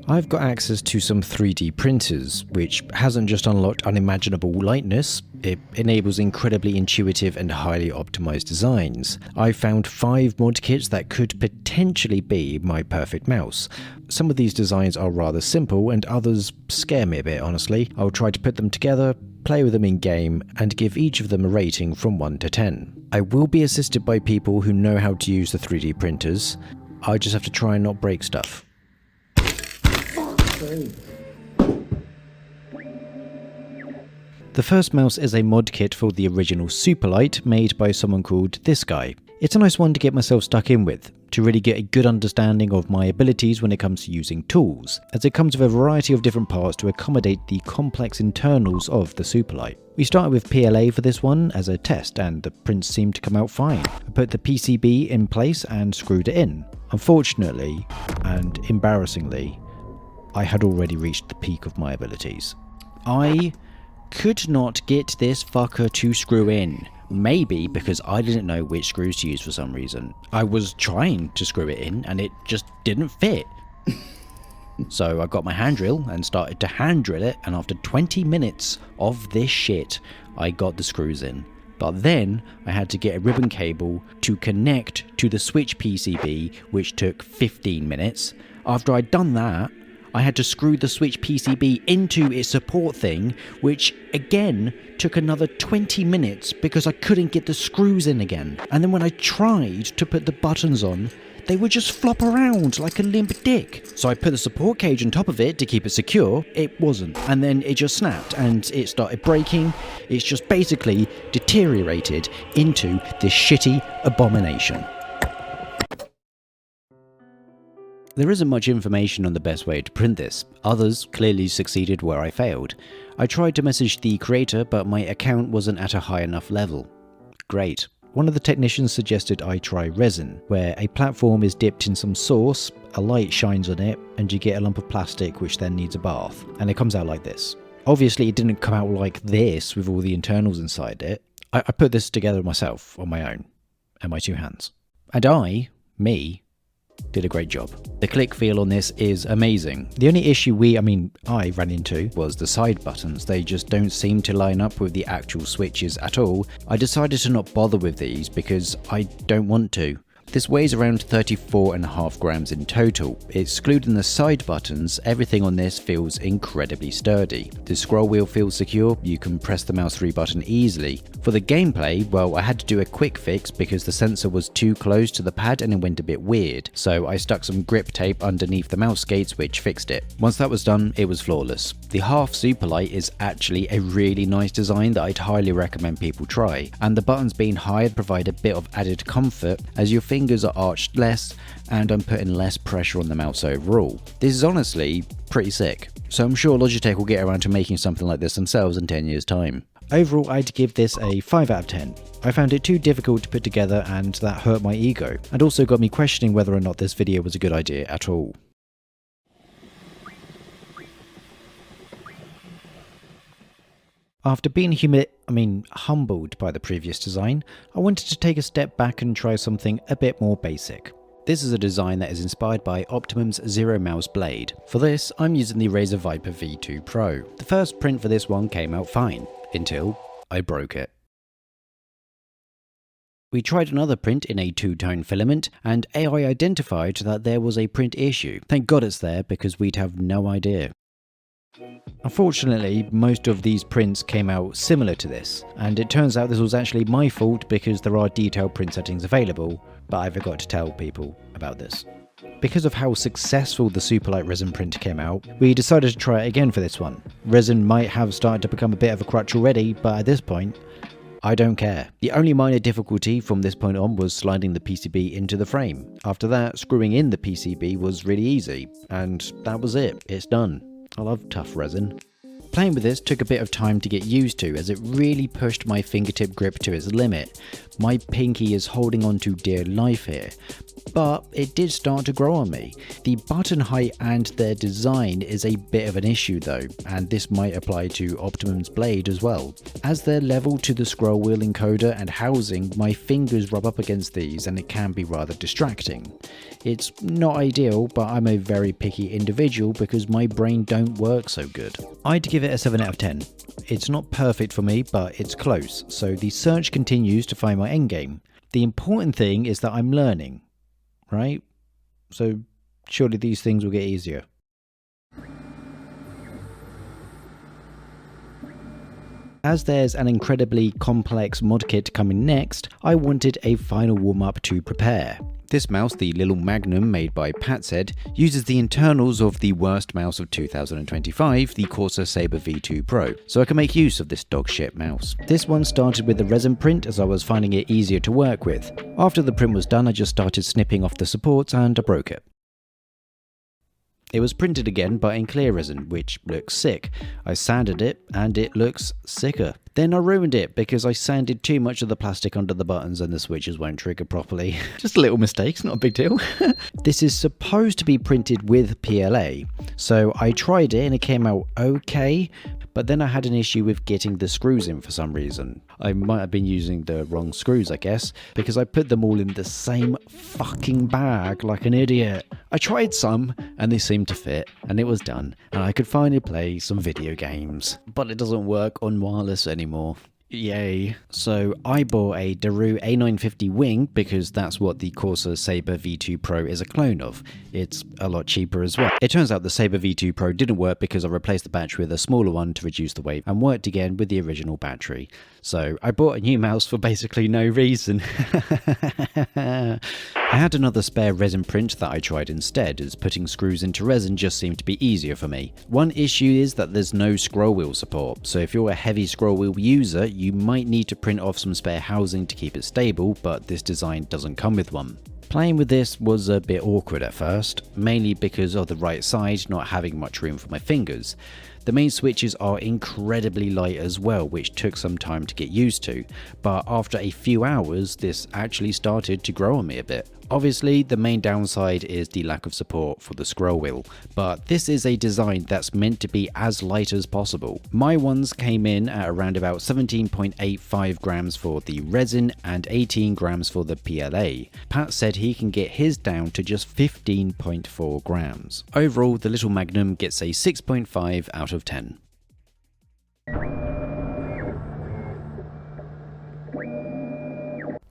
I've got access to some 3D printers, which hasn't just unlocked unimaginable lightness, it enables incredibly intuitive and highly optimized designs. I found 5 mod kits that could potentially be my perfect mouse. Some of these designs are rather simple and others scare me a bit, honestly. I'll try to put them together, play with them in game, and give each of them a rating from 1 to 10. I will be assisted by people who know how to use the 3D printers. I just have to try and not break stuff. The first mouse is a mod kit for the original Superlight made by someone called this guy. It's a nice one to get myself stuck in with, to really get a good understanding of my abilities when it comes to using tools, as it comes with a variety of different parts to accommodate the complex internals of the Superlight. We started with PLA for this one as a test and the prints seemed to come out fine. I put the PCB in place and screwed it in. Unfortunately, and embarrassingly, I had already reached the peak of my abilities. I could not get this fucker to screw in. Maybe because I didn't know which screws to use for some reason. I was trying to screw it in and it just didn't fit. So I got my hand drill and started to hand drill it, and after 20 minutes of this shit, I got the screws in. But then I had to get a ribbon cable to connect to the switch PCB, which took 15 minutes. After I'd done that, I had to screw the switch PCB into its support thing, which again took another 20 minutes because I couldn't get the screws in again. And then when I tried to put the buttons on, they would just flop around like a limp dick. So I put the support cage on top of it to keep it secure. It wasn't. And then it just snapped and it started breaking. It's just basically deteriorated into this shitty abomination. There isn't much information on the best way to print this. Others clearly succeeded where I failed. I tried to message the creator, but my account wasn't at a high enough level. Great. One of the technicians suggested I try resin, where a platform is dipped in some sauce, a light shines on it, and you get a lump of plastic which then needs a bath. And it comes out like this. Obviously it didn't come out like this with all the internals inside it. I put this together myself, on my own, and my 2 hands. And me, did a great job. The click feel on this is amazing. The only issue I ran into was the side buttons. They just don't seem to line up with the actual switches at all. I decided to not bother with these because I don't want to. This weighs around 34.5 grams in total. Excluding the side buttons, everything on this feels incredibly sturdy. The scroll wheel feels secure, you can press the mouse 3 button easily. For the gameplay, well, I had to do a quick fix because the sensor was too close to the pad and it went a bit weird. So I stuck some grip tape underneath the mouse skates which fixed it. Once that was done, it was flawless. The half Superlight is actually a really nice design that I'd highly recommend people try. And the buttons being higher provide a bit of added comfort as your fingers are arched less and I'm putting less pressure on the mouse overall. This is honestly pretty sick. So I'm sure Logitech will get around to making something like this themselves in 10 years time. Overall, I'd give this a 5 out of 10. I found it too difficult to put together and that hurt my ego, and also got me questioning whether or not this video was a good idea at all. After being humbled by the previous design, I wanted to take a step back and try something a bit more basic. This is a design that is inspired by Optimum's Zero Mouse blade. For this, I'm using the Razer Viper V2 Pro. The first print for this one came out fine, until I broke it. We tried another print in a 2-tone filament, and AI identified that there was a print issue. Thank God it's there, because we'd have no idea. Unfortunately, most of these prints came out similar to this, and it turns out this was actually my fault because there are detailed print settings available, but I forgot to tell people about this. Because of how successful the Superlight resin print came out, we decided to try it again for this one. Resin might have started to become a bit of a crutch already, but at this point, I don't care. The only minor difficulty from this point on was sliding the PCB into the frame. After that, screwing in the PCB was really easy, and that was it. It's done. I love tough resin. Playing with this took a bit of time to get used to, as it really pushed my fingertip grip to its limit. My pinky is holding on to dear life here. but it did start to grow on me. The button height and their design is a bit of an issue though, and this might apply to Optimum's blade as well. As they're level to the scroll wheel encoder and housing, my fingers rub up against these and it can be rather distracting. It's not ideal, but I'm a very picky individual because my brain don't work so good. I'd give it a 7 out of 10. It's not perfect for me, but it's close, so the search continues to find my endgame. The important thing is that I'm learning, right? So surely these things will get easier. As there's an incredibly complex mod kit coming next, I wanted a final warm-up to prepare. This mouse, the Little Magnum made by Patsaid, uses the internals of the worst mouse of 2025, the Corsair Sabre V2 Pro, so I can make use of this dogshit mouse. This one started with a resin print as I was finding it easier to work with. After the print was done, I just started snipping off the supports and I broke it. It was printed again but in clear resin, which looks sick. I sanded it and it looks sicker. Then I ruined it because I sanded too much of the plastic under the buttons and the switches won't trigger properly. Just a little mistake, it's not a big deal. This is supposed to be printed with PLA, so I tried it and it came out okay, but then I had an issue with getting the screws in for some reason. I might have been using the wrong screws, I guess, because I put them all in the same fucking bag like an idiot. I tried some and they seemed to fit and it was done and I could finally play some video games. But it doesn't work on wireless anymore. Yay. So I bought a Daru A950 wing because that's what the Corsair Sabre V2 Pro is a clone of. It's a lot cheaper as well. It turns out the Sabre V2 Pro didn't work because I replaced the battery with a smaller one to reduce the weight and worked again with the original battery. So I bought a new mouse for basically no reason. I had another spare resin print that I tried instead, as putting screws into resin just seemed to be easier for me. One issue is that there's no scroll wheel support, so if you're a heavy scroll wheel user, you might need to print off some spare housing to keep it stable, but this design doesn't come with one. Playing with this was a bit awkward at first, mainly because of the right side not having much room for my fingers. The main switches are incredibly light as well, which took some time to get used to, but after a few hours this actually started to grow on me a bit. Obviously the main downside is the lack of support for the scroll wheel, but this is a design that's meant to be as light as possible. My ones came in at around about 17.85 grams for the resin and 18 grams for the PLA. Pat said he can get his down to just 15.4 grams. Overall, the Little Magnum gets a 6.5 out of 10.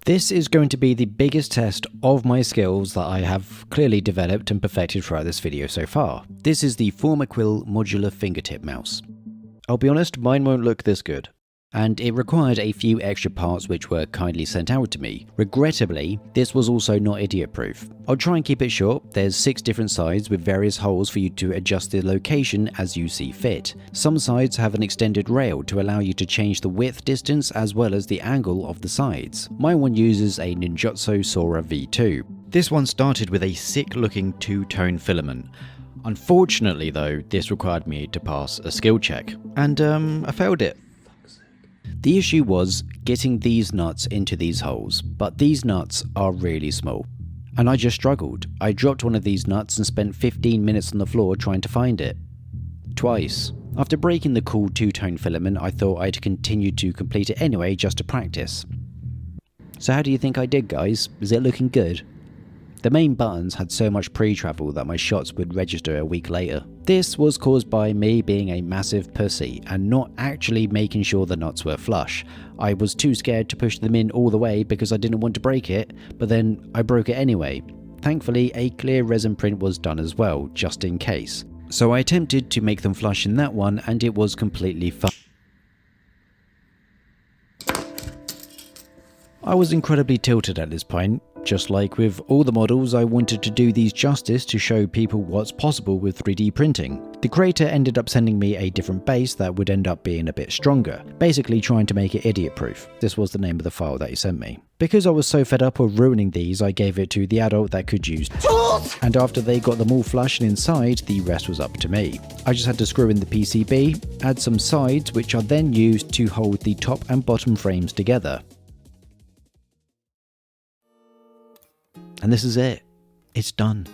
This is going to be the biggest test of my skills that I have clearly developed and perfected throughout this video so far. This is the Formaquill modular fingertip mouse. I'll be honest, mine won't look this good. And it required a few extra parts which were kindly sent out to me. Regrettably, this was also not idiot-proof. I'll try and keep it short. There's 6 different sides with various holes for you to adjust the location as you see fit. Some sides have an extended rail to allow you to change the width, distance as well as the angle of the sides. My one uses a Ninjutsu Sora V2. This one started with a sick-looking 2-tone filament. Unfortunately though, this required me to pass a skill check, and I failed it. The issue was getting these nuts into these holes, but these nuts are really small. And I just struggled. I dropped one of these nuts and spent 15 minutes on the floor trying to find it. Twice. After breaking the cool 2-tone filament, I thought I'd continue to complete it anyway just to practice. So how do you think I did, guys? Is it looking good? The main buttons had so much pre-travel that my shots would register a week later. This was caused by me being a massive pussy and not actually making sure the nuts were flush. I was too scared to push them in all the way because I didn't want to break it, but then I broke it anyway. Thankfully, a clear resin print was done as well, just in case. So I attempted to make them flush in that one and it was completely fine. I was incredibly tilted at this point. Just like with all the models, I wanted to do these justice to show people what's possible with 3D printing. The creator ended up sending me a different base that would end up being a bit stronger, basically trying to make it idiot-proof. This was the name of the file that he sent me. Because I was so fed up of ruining these, I gave it to the adult that could use tools, and after they got them all flush and inside, the rest was up to me. I just had to screw in the PCB, add some sides which are then used to hold the top and bottom frames together. And this is it. it's done.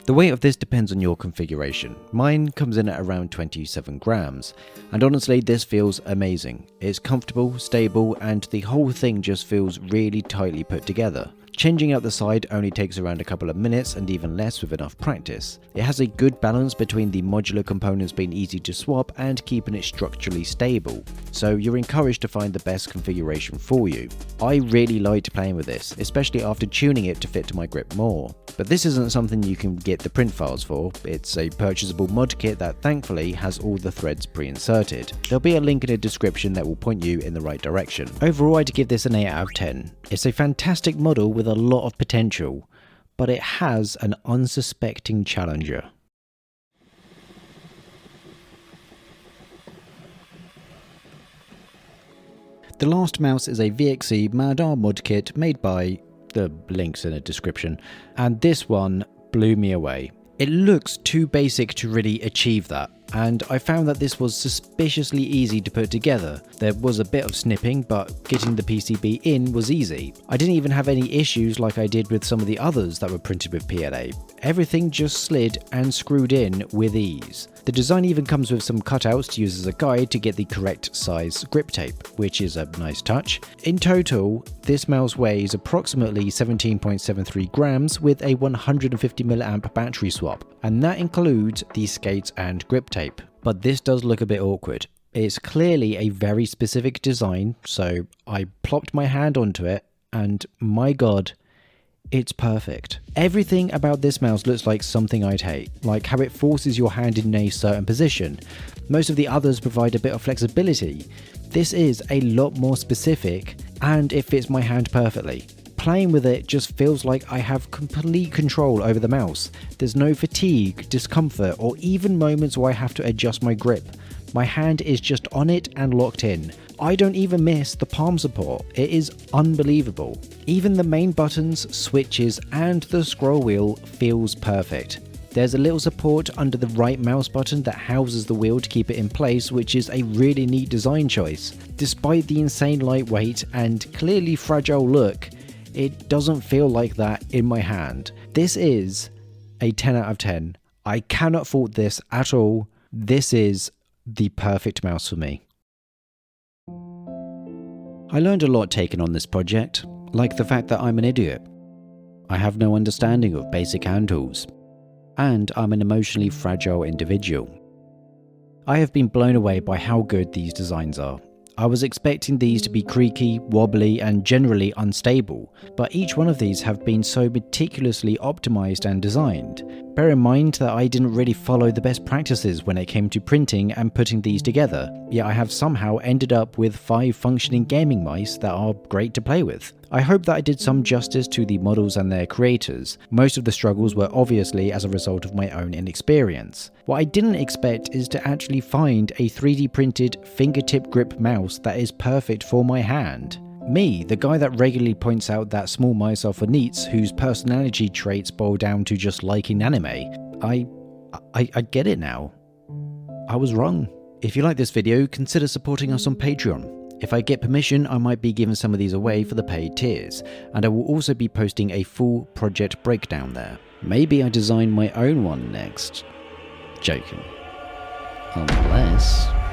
The weight of this depends on your configuration. Mine comes in at around 27 grams, and honestly this feels amazing. It's comfortable, stable, and the whole thing just feels really tightly put together. Changing out the side only takes around a couple of minutes and even less with enough practice. It has a good balance between the modular components being easy to swap and keeping it structurally stable, so you're encouraged to find the best configuration for you. I really liked playing with this, especially after tuning it to fit to my grip more. But this isn't something you can get the print files for. It's a purchasable mod kit that thankfully has all the threads pre-inserted. There'll be a link in the description that will point you in the right direction. Overall, I'd give this an 8 out of 10. It's a fantastic model with a lot of potential, but it has an unsuspecting challenger. The last mouse is a VXC Madar mod kit made by, the links in the description, and this one blew me away. It looks too basic to really achieve that, and I found that this was suspiciously easy to put together. There was a bit of snipping, but getting the PCB in was easy. I didn't even have any issues like I did with some of the others that were printed with PLA. Everything just slid and screwed in with ease. The design even comes with some cutouts to use as a guide to get the correct size grip tape, which is a nice touch. In total, this mouse weighs approximately 17.73 grams with a 150 mAh battery swap, and that includes the skates and grip tape. But this does look a bit awkward. It's clearly a very specific design, so I plopped my hand onto it, and my god, it's perfect. Everything about this mouse looks like something I'd hate, like how it forces your hand in a certain position. Most of the others provide a bit of flexibility. This is a lot more specific, and it fits my hand perfectly. Playing with it just feels like I have complete control over the mouse. There's no fatigue, discomfort, or even moments where I have to adjust my grip. My hand is just on it and locked in. I don't even miss the palm support. It is unbelievable. Even the main buttons, switches, and the scroll wheel feels perfect. There's a little support under the right mouse button that houses the wheel to keep it in place, which is a really neat design choice. Despite the insane lightweight and clearly fragile look, it doesn't feel like that in my hand. This is a 10 out of 10. I cannot fault this at all. This is the perfect mouse for me. I learned a lot taking on this project, like the fact that I'm an idiot. I have no understanding of basic hand tools, and I'm an emotionally fragile individual. I have been blown away by how good these designs are. I was expecting these to be creaky, wobbly, and generally unstable, but each one of these have been so meticulously optimized and designed. Bear in mind that I didn't really follow the best practices when it came to printing and putting these together, yet I have somehow ended up with 5 functioning gaming mice that are great to play with. I hope that I did some justice to the models and their creators. Most of the struggles were obviously as a result of my own inexperience. What I didn't expect is to actually find a 3D printed fingertip grip mouse that is perfect for my hand. Me, the guy that regularly points out that small mice are for neats whose personality traits boil down to just liking anime. I get it now. I was wrong. If you like this video, consider supporting us on Patreon. If I get permission, I might be giving some of these away for the paid tiers, and I will also be posting a full project breakdown there. Maybe I design my own one next. Joking. Unless...